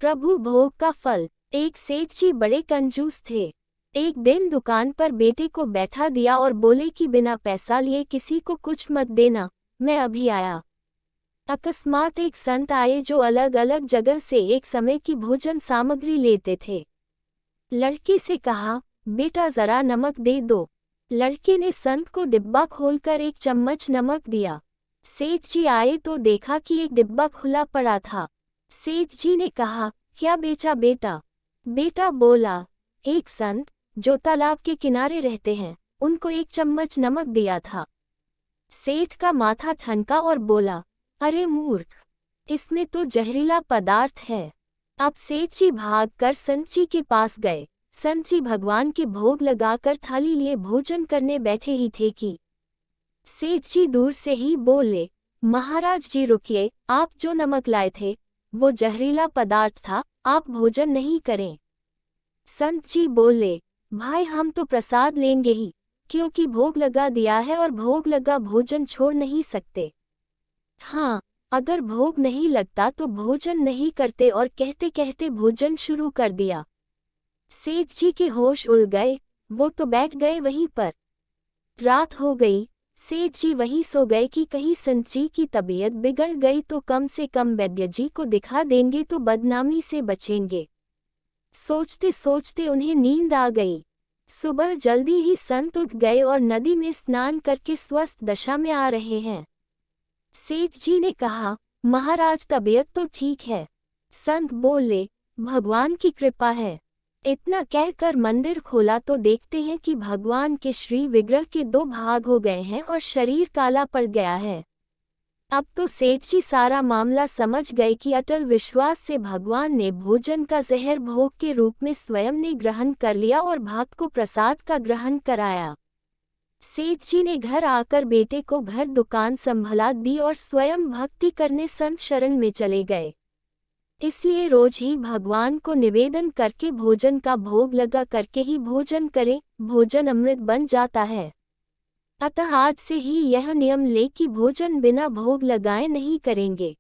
प्रभु भोग का फल। एक सेठ जी बड़े कंजूस थे। एक दिन दुकान पर बेटे को बैठा दिया और बोले कि बिना पैसा लिए किसी को कुछ मत देना, मैं अभी आया। अकस्मात एक संत आए जो अलग अलग जगह से एक समय की भोजन सामग्री लेते थे। लड़के से कहा, बेटा जरा नमक दे दो। लड़के ने संत को डिब्बा खोलकर एक चम्मच नमक दिया। सेठ जी आए तो देखा कि एक डिब्बा खुला पड़ा था। सेठ जी ने कहा, क्या बेचा बेटा? बेटा बोला, एक संत जो तालाब के किनारे रहते हैं, उनको एक चम्मच नमक दिया था। सेठ का माथा ठनका और बोला, अरे मूर्ख, इसमें तो जहरीला पदार्थ है। अब सेठ जी भागकर संत जी के पास गए। संत जी भगवान के भोग लगाकर थाली लिए भोजन करने बैठे ही थे कि सेठ जी दूर से ही बोले, महाराज जी रुकिए, आप जो नमक लाए थे वो जहरीला पदार्थ था, आप भोजन नहीं करें। संत जी बोले, भाई हम तो प्रसाद लेंगे ही, क्योंकि भोग लगा दिया है और भोग लगा भोजन छोड़ नहीं सकते। हाँ, अगर भोग नहीं लगता तो भोजन नहीं करते। और कहते कहते भोजन शुरू कर दिया। सेठ जी के होश उड़ गए, वो तो बैठ गए वहीं पर। रात हो गई, सेठ जी वहीं सो गए कि कहीं संत जी की तबीयत बिगड़ गई तो कम से कम वैद्य जी को दिखा देंगे तो बदनामी से बचेंगे। सोचते सोचते उन्हें नींद आ गई। सुबह जल्दी ही संत उठ गए और नदी में स्नान करके स्वस्थ दशा में आ रहे हैं। सेठ जी ने कहा, महाराज तबीयत तो ठीक है। संत बोले, भगवान की कृपा है। इतना कहकर मंदिर खोला तो देखते हैं कि भगवान के श्री विग्रह के 2 भाग हो गए हैं और शरीर काला पड़ गया है। अब तो सेठ जी सारा मामला समझ गए कि अटल विश्वास से भगवान ने भोजन का जहर भोग के रूप में स्वयं ने ग्रहण कर लिया और भक्त को प्रसाद का ग्रहण कराया। सेठ जी ने घर आकर बेटे को घर दुकान संभला दी और स्वयं भक्ति करने संत शरण में चले गए। इसलिए रोज ही भगवान को निवेदन करके भोजन का भोग लगा करके ही भोजन करें, भोजन अमृत बन जाता है। अतः आज से ही यह नियम ले कि भोजन बिना भोग लगाए नहीं करेंगे।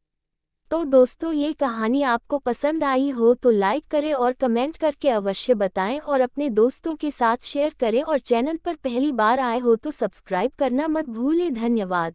तो दोस्तों, ये कहानी आपको पसंद आई हो तो लाइक करें और कमेंट करके अवश्य बताएं और अपने दोस्तों के साथ शेयर करें और चैनल पर पहली बार आए हो तो सब्सक्राइब करना मत भूलें। धन्यवाद।